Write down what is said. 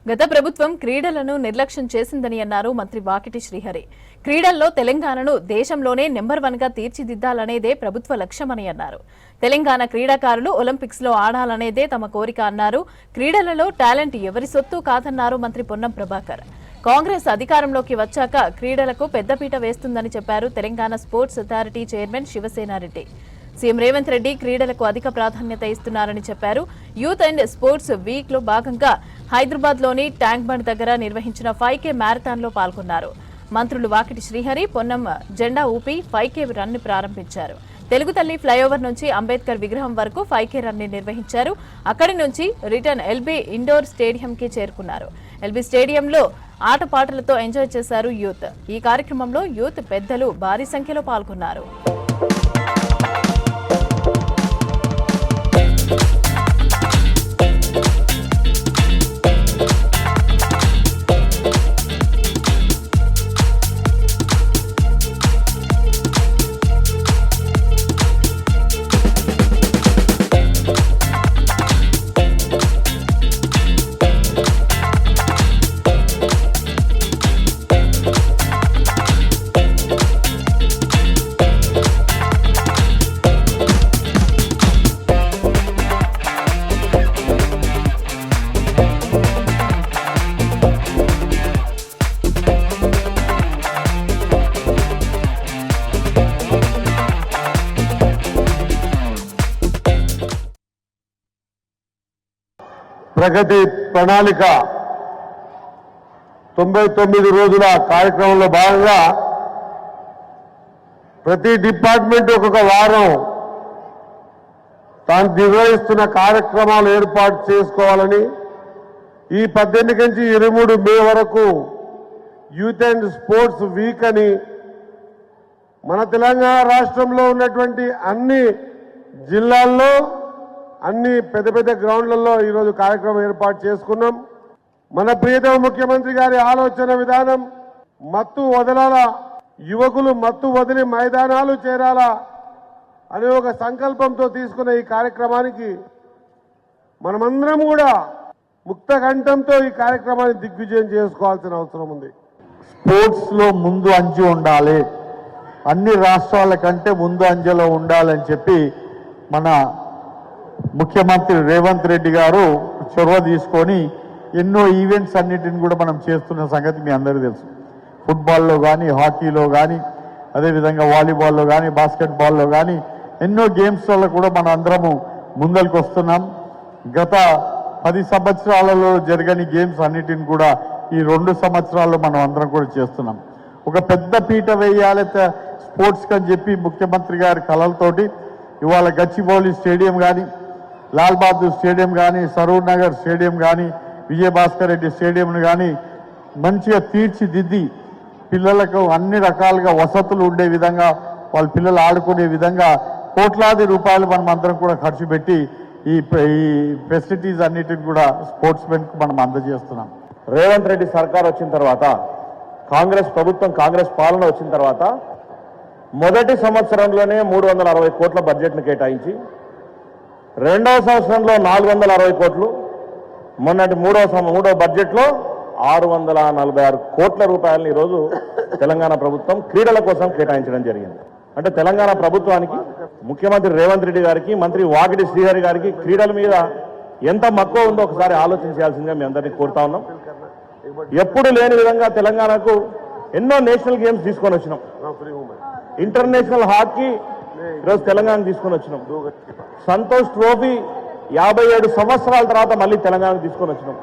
గత ప్రభుత్వం క్రీడలను నిర్లక్ష్యం చేసిందని అన్నారు మంత్రి వాకిటి శ్రీహరి. క్రీడల్లో తెలంగాణను దేశంలోనే నెంబర్ 1గా తీర్చిదిద్దాలనేదే ప్రభుత్వ లక్ష్యమని అన్నారు. తెలంగాణ క్రీడాకారులు ఒలింపిక్స్ లో ఆడాలనేదే తమ కోరిక అన్నారు. క్రీడలలో టాలెంట్ ఎవరి సొత్తు కాదన్నారు మంత్రి పొన్నం ప్రభాకర్. కాంగ్రెస్ అధికారంలోకి వచ్చాక క్రీడలకు పెద్దపీట వేస్తుందని చెప్పారు Telangana sports authority chairman Shiva Sena Reddy. CM Revanth Reddy క్రీడలకు అధిక ప్రాధాన్యత ఇస్తున్నారని చెప్పారు. యూత్ అండ్ స్పోర్ట్స్ వీక్ లో భాగంగా హైదరాబాద్ లోని ట్యాంక్ బండ్ దగ్గర నిర్వహించిన 5K మ్యారథాన్ లో పాల్గొన్నారు. మంత్రులు వాకిటి శ్రీహరి, పొన్నం జెండా ఊపి 5K రన్ ని ప్రారంభించారు. తెలుగు తల్లి ఫ్లైఓవర్ నుంచి అంబేద్కర్ విగ్రహం వరకు 5K రన్ ని నిర్వహించారు. అక్కడి నుంచి రిటర్న్ ఎల్బీ ఇండోర్ స్టేడియంకి చేరుకున్నారు. ఎల్బీ స్టేడియంలో ఆటపాటలతో ఎంజాయ్ చేశారు యూత్. ఈ కార్యక్రమంలో యూత్ పెద్దలు భారీ సంఖ్యలో పాల్గొన్నారు. ప్రగతి ప్రణాళిక 99 రోజుల కార్యక్రమంలో భాగంగా ప్రతి డిపార్ట్మెంట్ ఒక్కొక్క వారం తాను నిర్వహిస్తున్న కార్యక్రమాలు ఏర్పాటు చేసుకోవాలని, ఈ 18 నుంచి 23 మే వరకు యూత్ అండ్ స్పోర్ట్స్ వీక్ అని మన తెలంగాణ రాష్ట్రంలో ఉన్నటువంటి అన్ని జిల్లాల్లో అన్ని పెద్ద పెద్ద గ్రౌండ్లలో ఈరోజు కార్యక్రమం ఏర్పాటు చేసుకున్నాం. మన ప్రియతమ ముఖ్యమంత్రి గారి ఆలోచన విధానం మత్తు వదలాలా, యువకులు మత్తు వదిలి మైదానాలు చేరాలా అనే ఒక సంకల్పంతో తీసుకున్న ఈ కార్యక్రమానికి మనమందరం కూడా ముక్త కంఠంతో ఈ కార్యక్రమాన్ని దిగ్విజయం చేసుకోవాల్సిన అవసరం ఉంది. స్పోర్ట్స్ లో ముందు అంచె ఉండాలి, అన్ని రాష్ట్రాల కంటే ముందు అంచెలో ఉండాలని చెప్పి మన ముఖ్యమంత్రి రేవంత్ రెడ్డి గారు చొరవ తీసుకొని ఎన్నో ఈవెంట్స్ అన్నిటిని కూడా మనం చేస్తున్న సంగతి మీ అందరికీ తెలుసు. ఫుట్బాల్లో కానీ, హాకీలో కానీ, అదేవిధంగా వాలీబాల్లో కానీ, బాస్కెట్బాల్లో కానీ ఎన్నో గేమ్స్లలో కూడా మనం అందరము ముందరికి వస్తున్నాం. గత 10 సంవత్సరాలలో జరగని గేమ్స్ అన్నిటిని కూడా ఈ 2 సంవత్సరాల్లో మనం అందరం కూడా చేస్తున్నాం. ఒక పెద్ద పీట వేయాలి స్పోర్ట్స్కి అని చెప్పి ముఖ్యమంత్రి గారి కళలతోటి ఇవాళ గచ్చిబౌలి స్టేడియం కానీ, లాల్ బహదూర్ స్టేడియం కానీ, సరూర్ నగర్ స్టేడియం కానీ, విజయభాస్కర్ రెడ్డి స్టేడియంను కానీ మంచిగా తీర్చిదిద్ది పిల్లలకు అన్ని రకాలుగా వసతులు ఉండే విధంగా, వాళ్ళ పిల్లలు ఆడుకునే విధంగా కోట్లాది రూపాయలు మనం అందరం కూడా ఖర్చు పెట్టి ఈ ఫెసిలిటీస్ అన్నిటిని కూడా స్పోర్ట్స్ మెన్కు మనం అందజేస్తున్నాం. రేవంత్ రెడ్డి సర్కార్ వచ్చిన తర్వాత, కాంగ్రెస్ ప్రభుత్వం, కాంగ్రెస్ పాలన వచ్చిన తర్వాత మొదటి సంవత్సరంలోనే 360 కోట్ల బడ్జెట్ను కేటాయించి, రెండవ సంవత్సరంలో 460 కోట్లు, మొన్నటి మూడవ బడ్జెట్లో 646 కోట్ల రూపాయలను ఈరోజు తెలంగాణ ప్రభుత్వం క్రీడల కోసం కేటాయించడం జరిగింది. అంటే తెలంగాణ ప్రభుత్వానికి, ముఖ్యమంత్రి రేవంత్ రెడ్డి గారికి, మంత్రి వాకిటి శ్రీహరి గారికి క్రీడల మీద ఎంత మక్కువ ఉందో ఒకసారి ఆలోచించాల్సిందిగా మీ అందరినీ కోరుతా ఉన్నాం. ఎప్పుడు లేని విధంగా తెలంగాణకు ఎన్నో నేషనల్ గేమ్స్ తీసుకొని వచ్చినాం. ఇంటర్నేషనల్ హాకీ ఈరోజు తెలంగాణ తీసుకొని వచ్చినాం. సంతోష్ ట్రోఫీ 57 సంవత్సరాల తర్వాత మళ్ళీ తెలంగాణకు తీసుకొని వచ్చినాం.